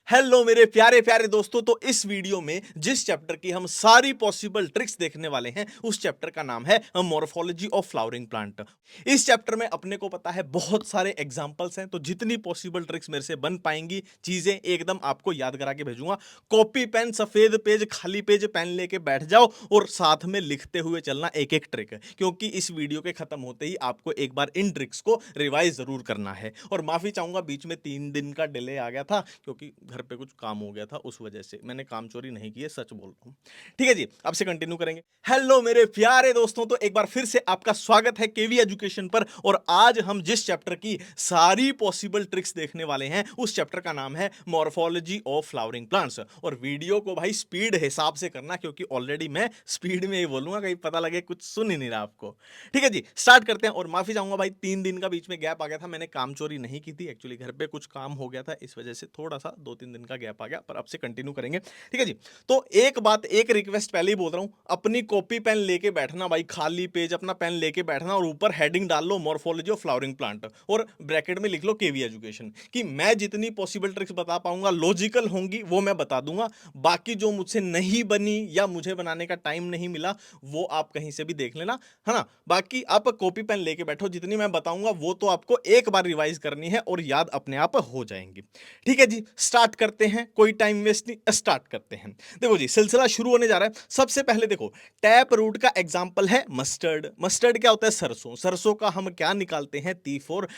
Hello मेरे प्यारे प्यारे दोस्तों। तो इस वीडियो में जिस चैप्टर की हम सारी पॉसिबल ट्रिक्स देखने वाले हैं उस चैप्टर का नाम है मॉर्फोलॉजी ऑफ फ्लावरिंग प्लांट। इस चैप्टर में अपने को पता है बहुत सारे एग्जांपल्स हैं, तो जितनी पॉसिबल ट्रिक्स मेरे से बन पाएंगी चीजें एकदम आपको याद करा के भेजूंगा। कॉपी पेन, सफेद पेज, खाली पेज, पेन लेके बैठ जाओ और साथ में लिखते हुए चलना एक एक ट्रिक, क्योंकि इस वीडियो के खत्म होते ही आपको एक बार इन ट्रिक्स को रिवाइज जरूर करना है। और माफी चाहूंगा, बीच में 3 दिन का डिले आ गया था क्योंकि घर पे कुछ काम हो गया था, उस वजह से। मैंने काम चोरी नहीं की है, सच बोल रहा हूं। ठीक है जी, अब से कंटिन्यू करेंगे। हेलो मेरे प्यारे दोस्तों, तो एक बार फिर से आपका स्वागत है केवी एजुकेशन पर। और आज हम जिस चैप्टर की सारी पॉसिबल ट्रिक्स देखने वाले हैं उस चैप्टर का नाम है मॉर्फोलॉजी ऑफ फ्लावरिंग प्लांट्स। और वीडियो को भाई स्पीड हिसाब से करना, क्योंकि ऑलरेडी मैं स्पीड में ही बोलूंगा, कहीं पता लगे कुछ सुन ही नहीं रहा आपको। ठीक है जी, स्टार्ट करते हैं। और माफी चाहूंगा भाई, 3 दिन का बीच में गैप आ गया था। मैंने काम चोरी नहीं की थी, एक्चुअली घर पे कुछ काम हो गया था, इस वजह से थोड़ा सा 2-3 दिन का गैप आ गया, पर अब से कंटिन्यू करेंगे। ठीक है जी। तो एक बात, एक रिक्वेस्ट पहले ही बोल रहा हूं, अपनी कॉपी पेन लेके बैठना भाई, खाली पेज अपना पेन लेके बैठना और ऊपर हेडिंग डाल लो मॉर्फोलॉजी ऑफ फ्लावरिंग प्लांट और ब्रैकेट में लिख लो केवी एजुकेशन। कि मैं जितनी पॉसिबल ट्रिक्स बता पाऊंगा, लॉजिकल होंगी, वो मैं बता दूंगा। बाकी जो मुझसे नहीं बनी या मुझे बनाने का टाइम नहीं मिला, वो आप कहीं से भी देख लेना, है ना। बाकी आप कॉपी पेन लेके बैठो, जितनी मैं बताऊंगा वो तो आपको एक बार रिवाइज करनी है और याद अपने आप हो जाएंगी। ठीक है जी, स्टार्ट करते हैं, कोई टाइम वेस्ट नहीं, स्टार्ट करते हैं। देखो जी, सिलसिला शुरू होने जा रहा है। सबसे पहले देखो, टैप रूट का एग्जांपल है मस्टर्ड। मस्टर्ड क्या होता है? सरसों। सरसों का हम क्या निकालते हैं? टी फोर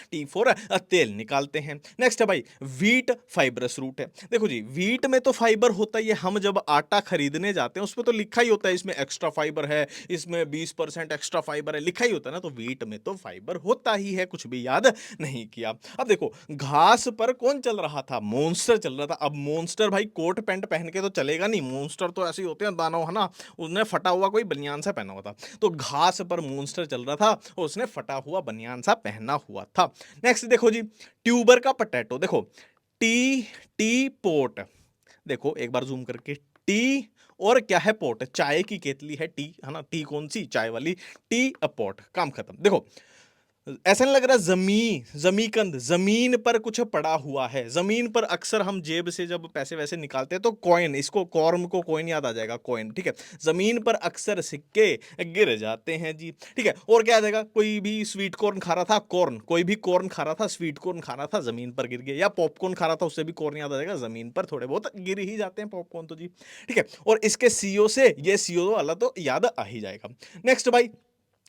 तेल निकालते हैं। नेक्स्ट है भाई वीट, फाइबरस रूट है। देखो जी, वीट में तो फाइबर होता ही है, हम जब आटा खरीदने जाते हैं उसमें तो लिखा ही होता है इसमें एक्स्ट्रा फाइबर है, इसमें 20% एक्स्ट्रा फाइबर है, लिखा ही होता है ना। तो वीट में तो फाइबर होता ही है, कुछ भी याद नहीं किया। अब देखो, घास पर कौन चल रहा था? मॉन्स्टर चल रहा था। अब मॉन्स्टर भाई कोट पैंट पहन के तो चलेगा नहीं, मॉन्स्टर तो ऐसे ही होते हैं दानव, है ना। उसने फटा हुआ कोई बनियान सा पहना हुआ था, तो घास पर मॉन्स्टर चल रहा था और उसने फटा हुआ बनियान सा पहना हुआ था। नेक्स्ट देखो जी, ट्यूबर का पटेटो। देखो, टी, टी पोट। देखो एक बार जूम करके, टी और क्या है? पोट। चाय की केतली है टी, है ना। टी कौन सी? चाय वाली। टी अ पोट, काम खत्म। देखो, ऐसा नहीं लग रहा जमीकंद, जमीन पर कुछ पड़ा हुआ है। जमीन पर अक्सर हम जेब से जब पैसे वैसे निकालते हैं तो कॉइन, इसको कॉर्म को कॉइन याद आ जाएगा, कॉइन। ठीक है, जमीन पर अक्सर सिक्के गिर जाते हैं जी। ठीक है, और क्या आ जाएगा? कोई भी स्वीट कॉर्न खा रहा था, कॉर्न, कोई भी कॉर्न खा रहा था, स्वीट कॉर्न खा रहा था, जमीन पर गिर गया। या पॉपकॉर्न खा रहा था, उससे भी कॉर्न याद आ जाएगा, जमीन पर थोड़े बहुत गिर ही जाते हैं पॉपकॉर्न तो जी। ठीक है, और इसके सीओ से ये सीओ वाला तो याद आ ही जाएगा। नेक्स्ट भाई,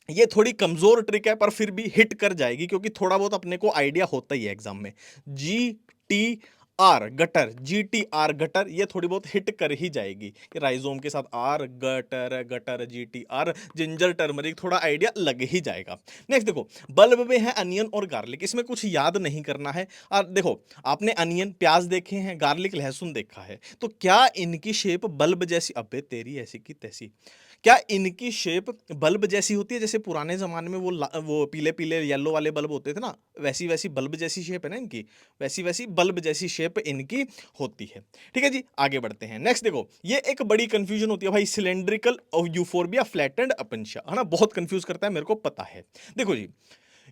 ये थोड़ी कमजोर ट्रिक है पर फिर भी हिट कर जाएगी, क्योंकि थोड़ा बहुत अपने को आइडिया होता ही है एग्जाम में। जी टी आर, गटर। जी टी आर, गटर, ये थोड़ी बहुत हिट कर ही जाएगी कि राइजोम के साथ आर, गटर, गटर, जी टी आर, जिंजर टर्मरिक, थोड़ा आइडिया लग ही जाएगा। नेक्स्ट देखो, बल्ब में है अनियन और गार्लिक, इसमें कुछ याद नहीं करना है। और देखो, आपने अनियन प्याज देखे हैं, गार्लिक लहसुन देखा है, तो क्या इनकी शेप बल्ब जैसी? अबे तेरी ऐसी की तैसी, क्या इनकी शेप बल्ब जैसी होती है? जैसे पुराने जमाने में वो पीले पीले येलो वाले बल्ब होते थे ना, वैसी वैसी बल्ब जैसी शेप है ना इनकी, वैसी वैसी बल्ब जैसी शेप इनकी होती है। ठीक है जी, आगे बढ़ते हैं। नेक्स्ट देखो, ये एक बड़ी कंफ्यूजन होती है भाई, सिलेंड्रिकल और यूफोर्बिया, फ्लैटेंड अपनशा, है ना, बहुत कंफ्यूज करता है, मेरे को पता है। देखो जी,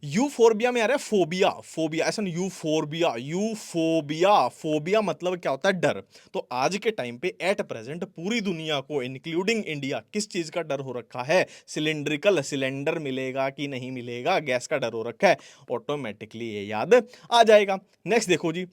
यूफोर्बिया में आ रहा है फोबिया, फोबिया ऐसा नहीं, यूफोर्बिया, यूफोबिया, फोबिया मतलब क्या होता है? डर। तो आज के टाइम पे एट प्रेजेंट पूरी दुनिया को इंक्लूडिंग इंडिया किस चीज का डर हो रखा है? सिलेंड्रिकल, सिलेंडर मिलेगा कि नहीं मिलेगा, गैस का डर हो रखा है। ऑटोमेटिकली ये याद आ जाएगा। नेक्स्ट देखो जी,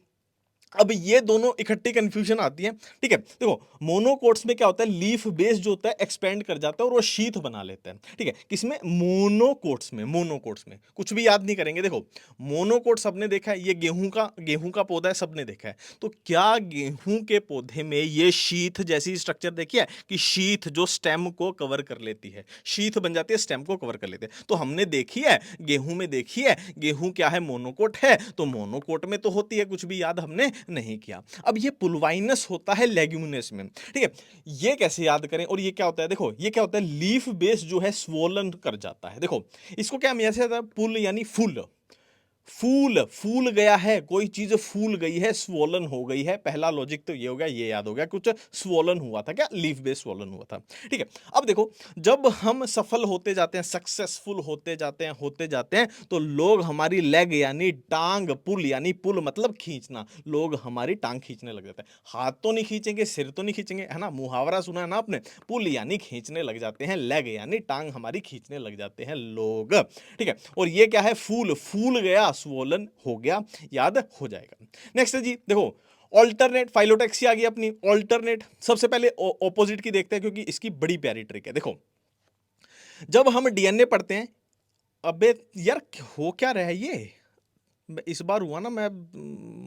अब ये दोनों इकट्ठी कंफ्यूजन आती है। ठीक है, देखो, मोनोकोट्स में क्या होता है? लीफ बेस जो होता है एक्सपेंड कर जाता है और वो शीथ बना लेता है। ठीक है, किसमें? मोनोकोट्स में। मोनोकोट्स में कुछ भी याद नहीं करेंगे। देखो, मोनोकोट सबने देखा है, ये गेहूं का पौधा है, सबने देखा है। तो क्या गेहूं के पौधे में ये शीथ जैसी स्ट्रक्चर देखी है कि शीथ जो स्टेम को कवर कर लेती है, शीथ बन जाती है, स्टेम को कवर कर लेते हैं। तो हमने देखी है, गेहूं में देखी है। गेहूं क्या है? मोनोकोट है, तो मोनोकोट में तो होती है, कुछ भी याद हमने नहीं किया। अब ये पुलवाइनस होता है लेग्यूमिनस में। ठीक है, ये कैसे याद करें? और ये क्या होता है? देखो, ये क्या होता है? लीफ बेस जो है स्वोलन कर जाता है। देखो, इसको क्या हम ऐसे, पुल यानी फुल, फूल, फूल गया है, कोई चीज फूल गई है, स्वोलन हो गई है। पहला लॉजिक तो ये हो गया, ये याद हो गया, कुछ स्वोलन हुआ था, क्या लीफ बेस स्वोलन हुआ था। ठीक है, अब देखो, जब हम सफल होते जाते हैं, सक्सेसफुल होते जाते हैं, तो लोग हमारी लेग यानी टांग, पुल यानी पुल मतलब खींचना, लोग हमारी टांग खींचने लग जाते हैं। हाथ तो नहीं खींचेंगे, सिर तो नहीं खींचेंगे, है ना, मुहावरा सुना है ना आपने, पुल यानी खींचने लग जाते हैं, लेग यानी टांग हमारी खींचने लग जाते हैं लोग। ठीक है, और ये क्या है, फूल, फूल गया, स्वोलन हो गया, याद हो जाएगा। नेक्स्ट है जी, देखो, ऑल्टरनेट, फाइलोटैक्सी आ गई अपनी। ऑल्टरनेट, सबसे पहले ऑपोजिट की देखते हैं, क्योंकि इसकी बड़ी प्यारी ट्रिक है। देखो, जब हम डीएनए पढ़ते हैं, अबे यार हो क्या रहा है ये, इस बार हुआ ना, मैं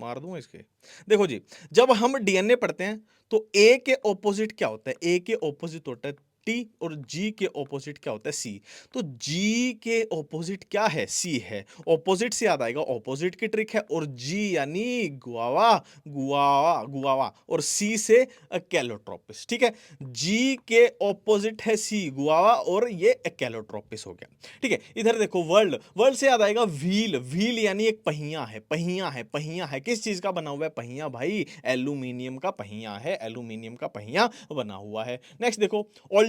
मार दूंगा इसके। देखो जी, जब हम डीएनए पढ़ते हैं, तो ए के ऑपोजिट क्या होता है, ए के ऑपोजिट होता है टी, और जी के ऑपोजिट क्या होता है, सी। तो जी के ऑपोजिट क्या है, सी है। ऑपोजिट से याद आएगा, ऑपोजिट की ट्रिक है, और जी यानी गुआवा, गुआवा, गुआवा, और सी से कैलोट्रोपिस। ठीक है, जी के ऑपोजिट है सी, गुआवा, और ये कैलोट्रोपिस हो गया। ठीक है, इधर देखो, वर्ल्ड, वर्ल्ड से याद आएगा व्हील, व्हील यानी एक पहिया है, पहिया है, पहिया है, किस चीज का बना हुआ है पहिया, भाई एल्यूमिनियम का पहिया है, एल्यूमिनियम का पहिया बना हुआ है। नेक्स्ट देखो,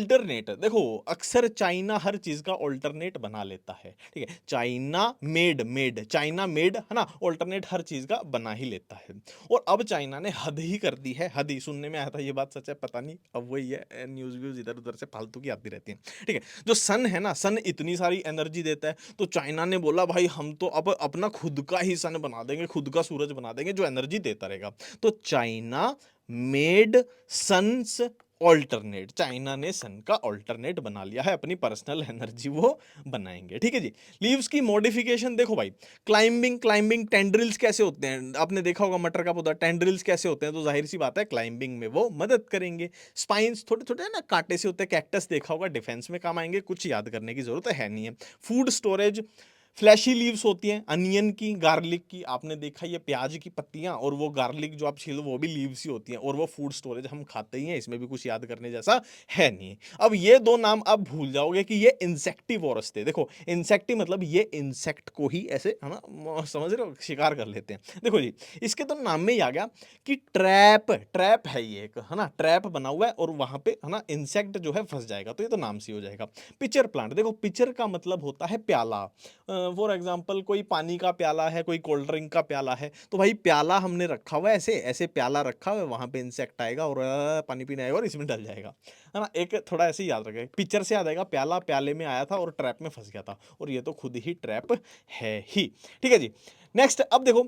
ऑल्टरनेट, देखो अक्सर चाइना हर चीज का ऑल्टरनेट बना लेता है। ठीक है, China made, made, China made, है ना, ऑल्टरनेट हर चीज का बना ही लेता है। और अब चाइना ने हद ही कर दी है, हद ही, सुनने में आया था, ये बात सच है पता नहीं, अब वही है, न्यूज व्यूज इधर उधर से फालतू की आती रहती है। ठीक है, जो सन है ना, सन इतनी सारी एनर्जी देता है, तो चाइना ने बोला भाई हम तो अब अपना खुद का ही सन बना देंगे, खुद का सूरज बना देंगे जो एनर्जी देता रहेगा। तो चाइना मेड सन्स ऑल्टरनेट, चाइना ने सन का ऑल्टरनेट बना लिया है, अपनी पर्सनल एनर्जी वो बनाएंगे। ठीक है जी, लीव्स की मॉडिफिकेशन देखो भाई, क्लाइंबिंग, क्लाइंबिंग टेंड्रिल्स कैसे होते हैं, आपने देखा होगा मटर का पौधा, टेंड्रिल्स कैसे होते हैं, तो जाहिर सी बात है क्लाइंबिंग में वो मदद करेंगे। स्पाइन्स थोड़े थोड़े ना कांटे से होते हैं, कैक्टस देखा होगा, डिफेंस में काम आएंगे, कुछ याद करने की जरूरत है नहीं है। फूड स्टोरेज, फ्लैशी लीव्स होती हैं, अनियन की, गार्लिक की, आपने देखा ये प्याज की पत्तियां, और वो गार्लिक जो आप छीलो वो भी लीव्स ही होती हैं, और वो फूड स्टोरेज हम खाते ही हैं, इसमें भी कुछ याद करने जैसा है नहीं। अब ये दो नाम आप भूल जाओगे कि ये इंसेक्टिवोरस थे। देखो, इंसेक्टी मतलब ये इंसेक्ट को ही ऐसे, है ना, समझ रहे हो, शिकार कर लेते हैं। देखो जी, इसके तो नाम में ही आ गया कि ट्रैप, ट्रैप है ये एक, है ना, ट्रैप बना हुआ है, और वहां पे, है ना, इंसेक्ट जो है फंस जाएगा, तो ये तो नाम से हो जाएगा। पिचर प्लांट, देखो पिचर का मतलब होता है प्याला, फॉर एग्जाम्पल कोई पानी का प्याला है, कोई कोल्ड ड्रिंक का प्याला है, तो भाई प्याला हमने रखा हुआ है, ऐसे ऐसे प्याला रखा हुआ है, वहां पे इंसेक्ट आएगा और पानी पीने आएगा और इसमें डल जाएगा, है ना। एक थोड़ा ऐसे ही याद रखें, पिक्चर से याद आएगा, प्याला प्याले में आया था और ट्रैप में फंस गया था, और ये तो खुद ही ट्रैप है ही। ठीक है जी, नेक्स्ट, अब देखो,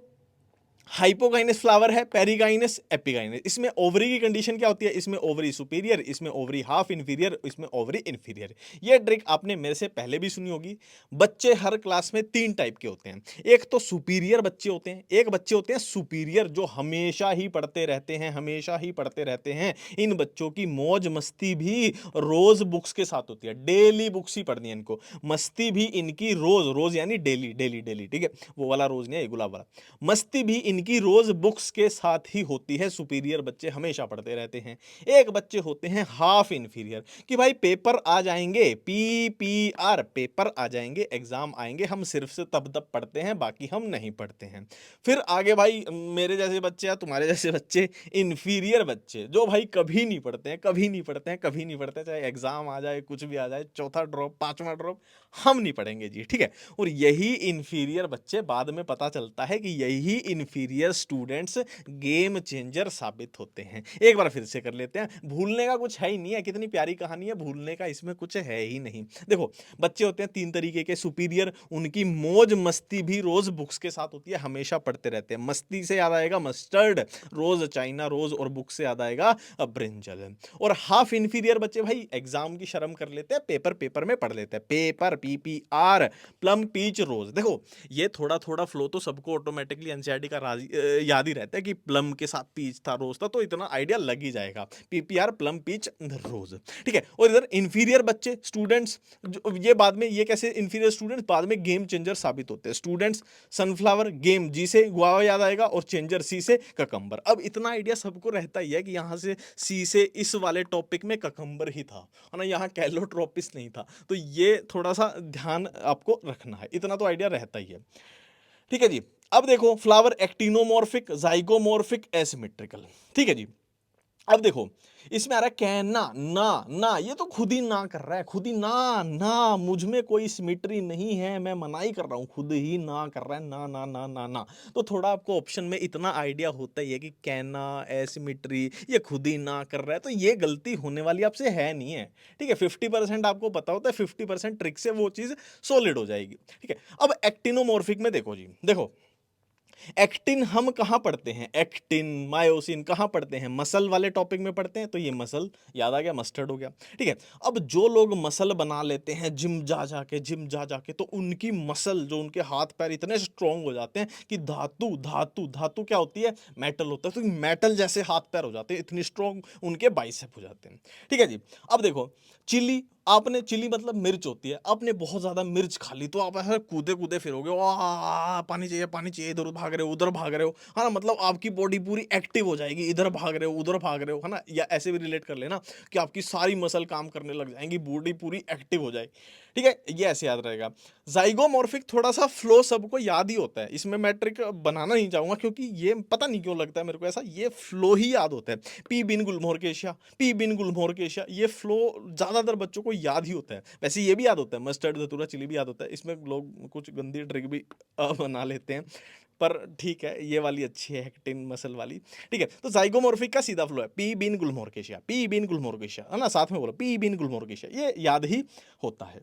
हाइपोगाइनस फ्लावर है, पेरिगाइनस, एपिगाइनस। इसमें ओवरी की कंडीशन क्या होती है, इसमें ओवरी सुपीरियर, इसमें ओवरी हाफ इंफीरियर, इसमें ओवरी इंफीरियर। ये ट्रिक आपने मेरे से पहले भी सुनी होगी। बच्चे हर क्लास में 3 टाइप के होते हैं, एक तो सुपीरियर बच्चे होते हैं, एक बच्चे होते हैं सुपीरियर जो हमेशा ही पढ़ते रहते हैं, हमेशा ही पढ़ते रहते हैं। इन बच्चों की मौज मस्ती भी रोज बुक्स के साथ होती है, डेली बुक्स ही पढ़नी है इनको, मस्ती भी इनकी रोज, रोज यानी डेली, डेली डेली, ठीक है, वो वाला रोज नहीं है, गुलाब वाला। मस्ती भी इनकी रोज बुक्स के साथ ही होती है, सुपीरियर बच्चे हमेशा पढ़ते रहते हैं। एक बच्चे होते हैं हाफ इंफीरियर, कि भाई पेपर आ जाएंगे, PPR, पेपर आ जाएंगे, एग्जाम आएंगे, हम सिर्फ से तब तब पढ़ते हैं, बाकी हम नहीं पढ़ते हैं। फिर आगे भाई मेरे जैसे बच्चे या तुम्हारे जैसे बच्चे, इंफीरियर बच्चे, जो भाई कभी नहीं पढ़ते हैं, कभी नहीं पढ़ते हैं, कभी नहीं पढ़ते, चाहे एग्जाम आ जाए, कुछ भी आ जाए, चौथा ड्रॉप, पांचवा ड्रॉप, हम नहीं पढ़ेंगे जी। ठीक है, और यही इंफीरियर बच्चे, बाद में पता चलता है कि यही इंफीरियर स्टूडेंट्स गेम चेंजर साबित होते हैं। एक बार फिर से कर लेते हैं, भूलने का कुछ है ही नहीं है, कितनी प्यारी कहानी है, भूलने का इसमें कुछ है ही नहीं। देखो, बच्चे होते हैं 3 तरीके के, सुपीरियर, उनकी मौज मस्ती भी रोज बुक्स के साथ होती है, हमेशा पढ़ते रहते हैं। मस्ती से याद आएगा मस्टर्ड, रोज चाइना रोज, और बुक से याद आएगा ब्रिंजल। और हाफ इंफीरियर बच्चे भाई एग्जाम की शर्म कर लेते हैं, पेपर पेपर में पढ़ लेते हैं, पेपर, PPR, प्लम पीच रोज। देखो, ये थोड़ा थोड़ा फ्लो तो सबको ऑटोमेटिकली एनसीईआरटी का याद ही रहता है कि प्लम के साथ पीच था, रोज था, तो इतना आइडिया लग ही जाएगा, PPR, प्लम पीच रोज। ठीक है, और इधर इंफीरियर बच्चे स्टूडेंट्स, ये बाद में, ये कैसे इंफीरियर स्टूडेंट्स बाद में गेम चेंजर साबित होते हैं। स्टूडेंट्स सनफ्लावर, गेम जी से गुआवा याद आएगा, और चेंजर सी से ककंबर। अब इतना आइडिया सबको रहता ही है कि यहां से सी से इस वाले टॉपिक में ककंबर ही था, है ना, यहाँ कैलोट्रोपिस नहीं था, तो ये थोड़ा सा ध्यान आपको रखना है, इतना तो आइडिया रहता ही है। ठीक है जी। अब देखो फ्लावर एक्टिनोमॉर्फिक, जाइगोमॉर्फिक, एसिमेट्रिकल। ठीक है जी। अब देखो इसमें आ रहा है कहना, ना ना, ये तो खुद ही ना कर रहा है, खुद ही ना ना, मुझ में कोई सिमिट्री नहीं है, मैं मना ही कर रहा हूं, खुद ही ना कर रहा है, ना ना ना ना ना। तो थोड़ा आपको ऑप्शन में इतना आइडिया होता ही है कि कहना, एसिमिट्री, ये खुद ही ना कर रहा है, तो ये गलती होने वाली आपसे है नहीं है। ठीक है, 50% आपको पता होता है, 50% ट्रिक से वो चीज सॉलिड हो जाएगी। ठीक है, अब एक्टिनोमॉर्फिक में देखो जी, देखो एक्टिन हम कहां पढ़ते हैं, एक्टिन मायोसिन कहां पढ़ते हैं, मसल वाले टॉपिक में पढ़ते हैं, तो ये मसल याद आ गया, मस्टर्ड हो गया। ठीक है, अब जो लोग मसल बना लेते हैं जिम जा जाके, जिम जा जाके, तो उनकी मसल, जो उनके हाथ पैर इतने स्ट्रांग हो जाते हैं कि धातु धातु धातु क्या होती है, मेटल होता है, तो मेटल जैसे हाथ पैर हो जाते हैं, इतनी स्ट्रांग उनके बाइसेप हो जाते हैं। ठीक है जी। अब देखो चिली, आपने चिली मतलब मिर्च होती है, आपने बहुत ज्यादा मिर्च खा ली तो आप ऐसे कूदे कूदे फिरोगे, वाह पानी चाहिए पानी चाहिए, इधर भाग रहे हो उधर भाग रहे हो, है ना, मतलब आपकी बॉडी पूरी एक्टिव हो जाएगी, इधर भाग रहे हो उधर भाग रहे हो, है ना, या ऐसे भी रिलेट कर लेना कि आपकी सारी मसल काम करने लग जाएंगी, बॉडी पूरी एक्टिव हो जाएगी। ठीक है, ये ऐसे याद रहेगा। जाइगोमॉर्फिक थोड़ा सा फ्लो सबको याद ही होता है, इसमें मैट्रिक बनाना नहीं चाहूंगा क्योंकि ये पता नहीं क्यों लगता है मेरे को ऐसा, ये फ्लो ही याद होता है, पी बिन गुलमोहर केशिया, पी बिन गुलमोहर केशिया, ये फ्लो ज्यादातर बच्चों को याद ही होता है। वैसे ये भी याद होता है, मस्टर्ड धतूरा चिली भी याद होता है, इसमें लोग कुछ गंदी ट्रिक भी बना लेते हैं, पर ठीक है, ये वाली अच्छी है, एक्टिन मसल वाली। ठीक है, तो जाइगोमॉर्फिक का सीधा फ्लो है पी बिन गुलमोहर केशिया, पी बिन गुलमोहर केशिया, है ना, साथ में बोलो पी बिन गुलमोहर केशिया, ये याद ही होता है।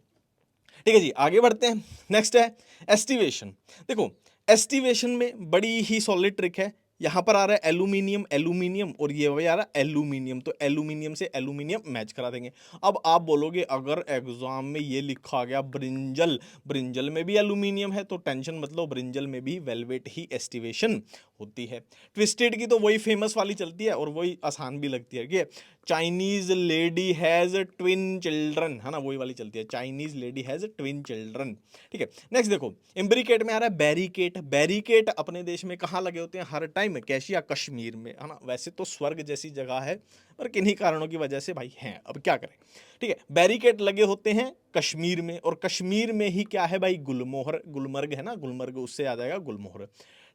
ठीक है जी, आगे बढ़ते हैं। नेक्स्ट है एस्टिवेशन। देखो एस्टिवेशन में बड़ी ही सॉलिड ट्रिक है, यहां पर आ रहा है एल्यूमिनियम एल्यूमिनियम, और ये वही आ रहा है एल्यूमिनियम, तो एल्यूमिनियम से एल्यूमिनियम मैच करा देंगे। अब आप बोलोगे अगर एग्जाम में ये लिखा गया ब्रिंजल, ब्रिंजल में भी एल्यूमिनियम है तो टेंशन मतलब ब्रिंजल में भी वेलवेट ही एस्टिवेशन होती है। ट्विस्टेड की तो वही फेमस वाली चलती है और वही आसान भी लगती है कि Chinese lady has twin children, है ना, वही वाली चलती है, Chinese lady has twin children. ठीक है, नेक्स्ट देखो इम्ब्रिकेट में आ रहा है बैरिकेट। बैरिकेट अपने देश में कहाँ लगे होते हैं हर टाइम, कैशिया कश्मीर में, है ना, वैसे तो स्वर्ग जैसी जगह है पर किन्हीं कारणों की वजह से भाई हैं, अब क्या करें। ठीक है, बैरिकेड लगे होते हैं कश्मीर में, और कश्मीर में ही क्या है भाई, गुलमोहर, गुलमर्ग है ना, गुलमर्ग, उससे आ जाएगा गुलमोहर।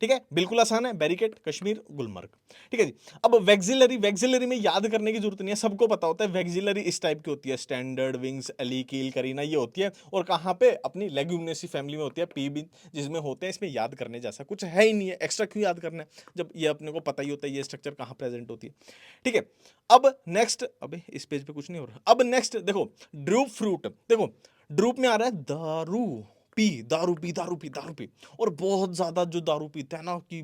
ठीक है, बिल्कुल आसान है, बैरिकेड कश्मीर गुलमर्ग। ठीक है जी। अब वैक्सिलरी, वैक्सिलरी में याद करने की जरूरत नहीं है, सबको पता होता है वैक्सिलरी इस टाइप की होती है, स्टैंडर्ड, विंग्स, एली, कील, करीना, ये होती है, और कहाँ पे, अपनी लेग्यूमिनेसी फैमिली में होती है, पी भी जिसमें होते हैं। इसमें याद करने जैसा कुछ है ही नहीं है, एक्स्ट्रा क्यों याद करना है जब ये अपने को पता ही होता है ये स्ट्रक्चर कहाँ प्रेजेंट होती है। ठीक है, अब नेक्स्ट, अबे इस पेज पे कुछ नहीं हो रहा, अब नेक्स्ट देखो ड्रूप फ्रूट। देखो ड्रूप में आ रहा है दारू पी, दारू पी, दारू पी, दारू पी, और बहुत ज्यादा जो दारू पीते हैं ना कि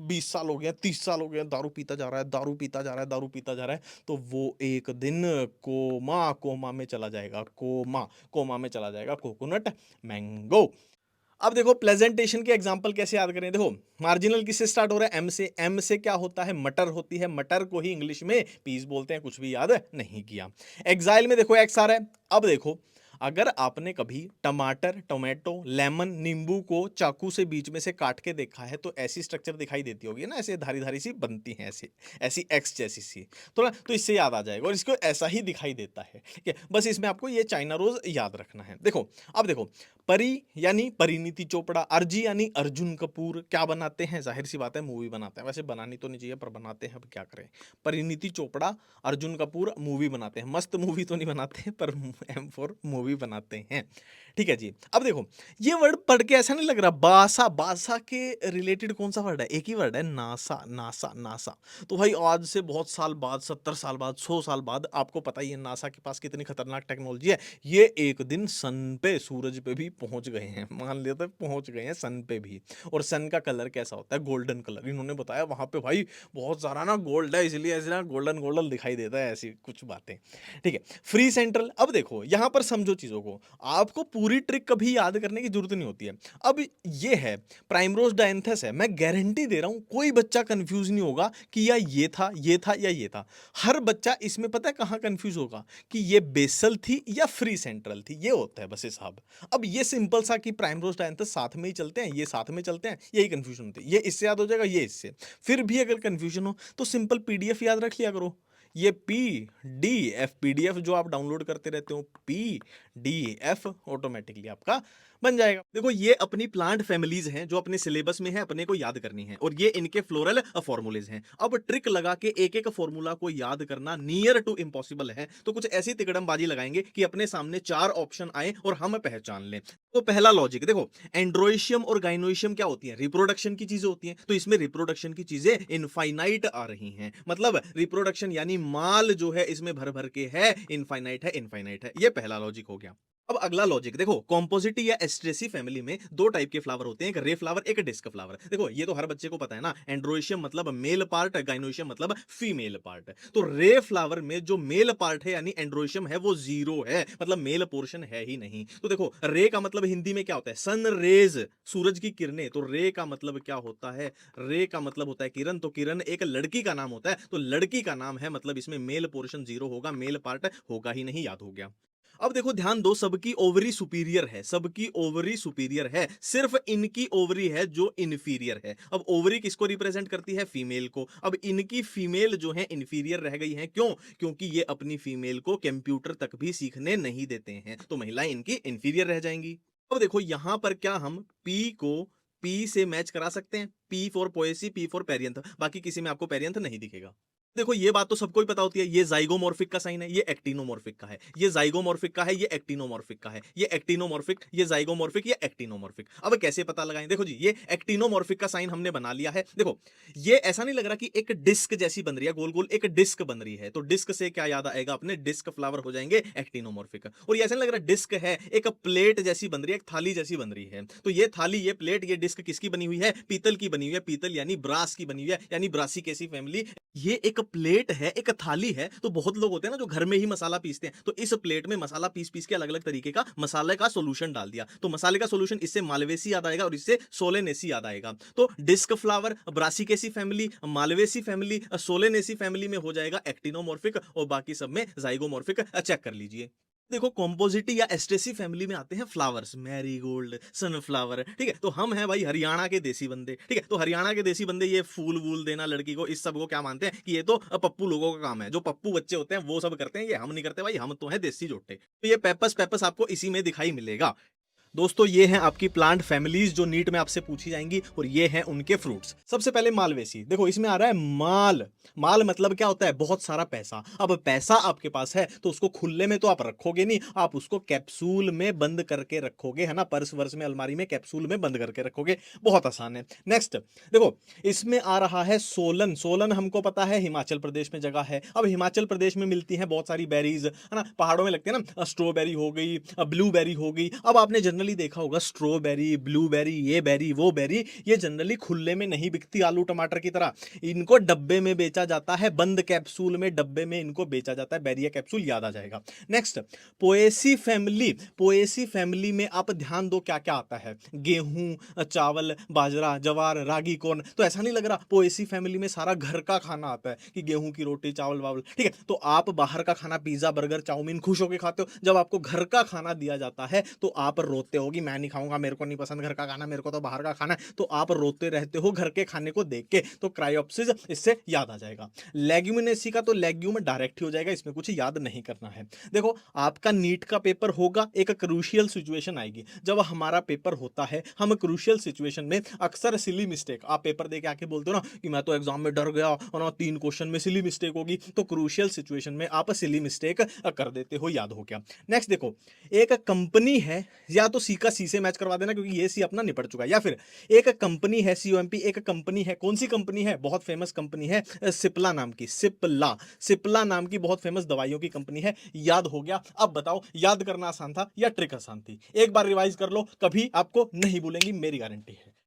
20 साल हो गया, 30 साल हो गया, दारू पीता जा रहा है, दारू पीता जा रहा है, दारू पीता जा रहा है, तो वो एक दिन कोमा, कोमा में चला जाएगा, कोमा, कोमा में चला जाएगा। Coconut mango. अब देखो प्रेजेंटेशन के एग्जांपल कैसे याद करें, देखो मार्जिनल किससे स्टार्ट हो रहा है, एम से, एम से क्या होता है, मटर होती है, मटर को ही इंग्लिश में पीस बोलते हैं, कुछ भी याद नहीं किया। एग्जाइल में देखो एक्स आ रहा है। अब देखो अगर आपने कभी टमाटर, टोमेटो, लेमन, नींबू को चाकू से बीच में से काट के देखा है तो ऐसी स्ट्रक्चर दिखाई देती होगी ना, ऐसे धारी धारी सी बनती है, ऐसी ऐसी एक्स जैसी सी, तो ना, तो इससे याद आ जाएगा, और इसको ऐसा ही दिखाई देता है। ठीक है, बस इसमें आपको ये चाइना रोज याद रखना है। देखो अब देखो परी यानी परिणीति चोपड़ा, अर्जी यानी अर्जुन कपूर, क्या बनाते हैं, जाहिर सी बात है मूवी बनाते हैं, वैसे बनानी तो नहीं चाहिए पर बनाते हैं, अब क्या करें। परिणीति चोपड़ा, अर्जुन कपूर मूवी बनाते हैं, मस्त मूवी तो नहीं बनाते पर M4 मूवी बनाते हैं। ठीक है जी। अब देखो ये वर्ड पढ़ के ऐसा नहीं लग रहा, बासा, बासा के रिलेटेड कौन सा वर्ड है, एक ही वर्ड है, नासा, नासा, नासा। तो भाई आज से बहुत साल बाद, 70 साल बाद, 100 साल बाद, आपको पता ही है नासा के पास कितनी खतरनाक टेक्नोलॉजी है, ये एक दिन सन पे, सूरज पे भी पहुंच गए हैं, मान लेते हैं पहुंच गए हैं सन पे भी। और सन का कलर कैसा होता है, गोल्डन कलर, इन्होंने बताया वहां पे भाई बहुत सारा ना गोल्ड है, इसलिए ऐसे ना गोल्डन गोल्डन दिखाई देता है, ऐसी कुछ बातें। ठीक है, फ्री सेंट्रल। अब देखो यहां पर समझो चीजों को, आपको पूरी ट्रिक कभी याद करने की जरूरत नहीं होती है। अब ये है प्राइमरोज डायंथस है, मैं गारंटी दे रहा हूं कोई बच्चा कंफ्यूज नहीं होगा कि या ये था, ये था, या ये था। हर बच्चा इसमें पता है कहां कंफ्यूज होगा कि ये बेसल थी या फ्री सेंट्रल थी, ये होता है बस हिसाब। अब ये सिंपल सा कि प्राइमरोज डायंथस साथ में ही चलते हैं, ये साथ में चलते हैं, यही कंफ्यूजन होती है, ये इससे याद हो जाएगा, ये इससे। फिर भी अगर कंफ्यूजन हो तो सिंपल पीडीएफ याद रख लिया करो, ये PDF पीडीएफ जो आप डाउनलोड करते रहते हो, PDF ऑटोमेटिकली आपका बन जाएगा। देखो ये अपनी प्लांट फैमिलीज हैं जो अपने सिलेबस में है, अपने को याद करनी है, और ये इनके फ्लोरल फॉर्मूलेज हैं। अब ट्रिक लगा के एक एक फॉर्मूला को याद करना नियर टू इम्पॉसिबल है, तो कुछ ऐसी तिकड़मबाजी लगाएंगे कि अपने सामने चार ऑप्शन आए और हम पहचान लें। तो पहला लॉजिक देखो, एंड्रोइशियम और गाइनोइशियम क्या होती है? रिप्रोडक्शन की चीजें होती हैं, तो इसमें रिप्रोडक्शन की चीजें इनफाइनाइट आ रही हैं, मतलब रिप्रोडक्शन यानी माल जो है इसमें भर भर के है, इनफाइनाइट है, इनफाइनाइट है। ये पहला लॉजिक हो गया। अब अगला लॉजिक देखो, कॉम्पोजिटी या एस्ट्रेसी फैमिली में दो टाइप के फ्लावर होते हैं, एक रे फ्लावर, एक डिस्क फ्लावर। देखो ये तो हर बच्चे को पता है ना, एंड्रोइशियम मतलब मेल पार्ट, गाइनोइशियम मतलब फीमेल पार्ट। तो रे फ्लावर में जो मेल पार्ट है यानी एंड्रोइशियम है वो जीरो है, मतलब मेल पोर्शन है ही नहीं। तो देखो रे का मतलब हिंदी में क्या होता है? सन रेज, सूरज की किरणें। तो रे का मतलब क्या होता है? रे का मतलब होता है किरण। तो किरण एक लड़की का नाम होता है, तो लड़की का नाम है, मतलब इसमें मेल पोर्शन जीरो होगा, मेल पार्ट होगा ही नहीं, याद हो गया। अब देखो ध्यान दो, सबकी ओवरी सुपीरियर है, सबकी ओवरी सुपीरियर है, सिर्फ इनकी ओवरी है जो इन्फीरियर है। अब ओवरी किसको रिप्रेजेंट करती है? फीमेल को। अब इनकी फीमेल जो है इन्फीरियर रह गई है, क्यों? क्योंकि ये अपनी फीमेल को कंप्यूटर तक भी सीखने नहीं देते हैं, तो महिलाएं इनकी इन्फीरियर रह जाएंगी। अब देखो यहां पर क्या हम पी को पी से मैच करा सकते हैं? P for Poaceae, P for perianth, बाकी किसी में आपको पेरियंथ नहीं दिखेगा। देखो ये बात तो सबको ही पता होती है, ये जाइगोमॉर्फिक का साइन है, ये एक्टिनोमॉर्फिक का है, ये जाइगोमॉर्फिक का है, ये एक्टिनोमॉर्फिक का है, ये एक्टिनोमॉर्फिक, ये जाइगोमॉर्फिक, ये एक्टिनोमॉर्फिक। अब कैसे पता लगाएं? देखो जी, ये एक्टिनोमॉर्फिक का साइन हमने बना लिया है। देखो ये ऐसा नहीं लग रहा कि एक डिस्क जैसी बन रही है, गोल गोल एक डिस्क बन रही है, तो डिस्क से क्या याद आएगा? अपने डिस्क फ्लावर हो जाएंगे एक्टिनोमॉर्फिक। और ये ऐसा नहीं लग रहा डिस्क है, एक प्लेट जैसी बन रही है, एक थाली जैसी बन रही है, तो ये थाली, ये प्लेट, ये डिस्क किसकी बनी हुई है? पीतल की बनी हुई है, पीतल यानी ब्रास की बनी हुई है, यानी ब्रासिकेसी फैमिली। ये एक प्लेट है, एक थाली है, तो बहुत लोग होते हैं ना जो घर में ही मसाला पीसते हैं, तो इस प्लेट में मसाला पीस पीस के अलग अलग तरीके का मसाले का सॉल्यूशन डाल दिया, तो मसाले का सॉल्यूशन, इससे मालवेसी याद आएगा और इससे सोलेनेसी याद आएगा। तो disc flower Brassicaceae family, Malvaceae family, Solanaceae family में हो जाएगा एक्टिनोमॉर्फिक, और बाकी सब में जाइगोमॉर्फिक। चेक कर लीजिए। देखो कॉम्पोजिटी या एस्ट्रेसी फैमिली में आते हैं फ्लावर्स, मैरीगोल्ड, सनफ्लावर, ठीक है। तो हम हैं भाई हरियाणा के देसी बंदे, ठीक है। तो हरियाणा के देसी बंदे ये फूल वूल देना लड़की को, इस सब को क्या मानते हैं कि ये तो पप्पू लोगों का काम है, जो पप्पू बच्चे होते हैं वो सब करते हैं, ये हम नहीं करते भाई, हम तो हैं देसी जोटे। तो ये पेपस पेपस आपको इसी में दिखाई मिलेगा। दोस्तों ये हैं आपकी प्लांट फैमिलीज जो नीट में आपसे पूछी जाएंगी, और ये हैं उनके फ्रूट्स। सबसे पहले मालवेसी, देखो इसमें आ रहा है माल। माल मतलब क्या होता है? बहुत सारा पैसा। अब पैसा आपके पास है तो उसको खुले में तो आप रखोगे नहीं, आप उसको कैप्सूल में बंद करके रखोगे, है ना। पर्स वर्स में, अलमारी में कैप्सूल में बंद करके रखोगे, बहुत आसान है। नेक्स्ट देखो, इसमें आ रहा है सोलन। सोलन हमको पता है हिमाचल प्रदेश में जगह है। अब हिमाचल प्रदेश में मिलती है बहुत सारी बेरीज, है ना, पहाड़ों में लगती है ना, स्ट्रॉबेरी हो गई, ब्लूबेरी हो गई। अब आपने जनरली देखा होगा स्ट्रॉबेरी, ब्लूबेरी, ये बेरी, वो बेरी, ये जनरली खुले में नहीं बिकती आलू टमाटर की तरह, इनको डब्बे में बेचा जाता है, बंद कैप्सूल में, डब्बे में इनको बेचा जाता है। बेरिया कैप्सूल याद आ जाएगा। Next Poaceae family. Poaceae family में आप ध्यान दो क्या क्या आता है? गेहूं, चावल, बाजरा, जवार, रागी, कॉर्न। तो ऐसा नहीं लग रहा पोएसी फैमिली में सारा घर का खाना आता है कि गेहूं की रोटी, चावल वावल, ठीक है। तो आप बाहर का खाना, पिज्जा, बर्गर, चाउमीन खुश होकर खाते हो, जब आपको घर का खाना दिया जाता है तो आप रोते हो कि मैं नहीं खाऊंगा, मेरे को नहीं पसंद घर का खाना, मेरे को तो बाहर का खाना है, तो आप रोते रहते हो घर के खाने को देख के। तो क्रायोप्सिस इससे याद आ जाएगा। लेग्यूमिनेसी का तो लेग्यूम डायरेक्ट ही हो जाएगा, इसमें कुछ याद नहीं करना है। देखो आपका नीट का पेपर होगा, एक क्रूशियल सिचुएशन आएगी, जब हमारा पेपर होता है हम क्रूशियल सिचुएशन में अक्सर सिली मिस्टेक, आप पेपर दे के आके बोलते हो ना कि मैं तो एग्जाम में डर गया और ना 3 क्वेश्चन में सिली मिस्टेक होगी, तो क्रूशियल सिचुएशन में आप सिली मिस्टेक कर देते हो, याद हो गया। नेक्स्ट देखो, एक कंपनी है, या तो सी का सी से मैच करवा देना क्योंकि ये सी अपना निपट चुका है, या फिर एक कंपनी है, सीओएमपी, एक कंपनी है, कौन सी कंपनी है? बहुत फेमस कंपनी है, सिप्ला नाम की, सिप्ला, सिप्ला नाम की बहुत फेमस दवाइयों की कंपनी है, याद हो गया। अब बताओ याद करना आसान था या ट्रिक आसान थी? एक बार रिवाइज कर लो, कभी आपको नहीं भूलेंगी, मेरी गारंटी है।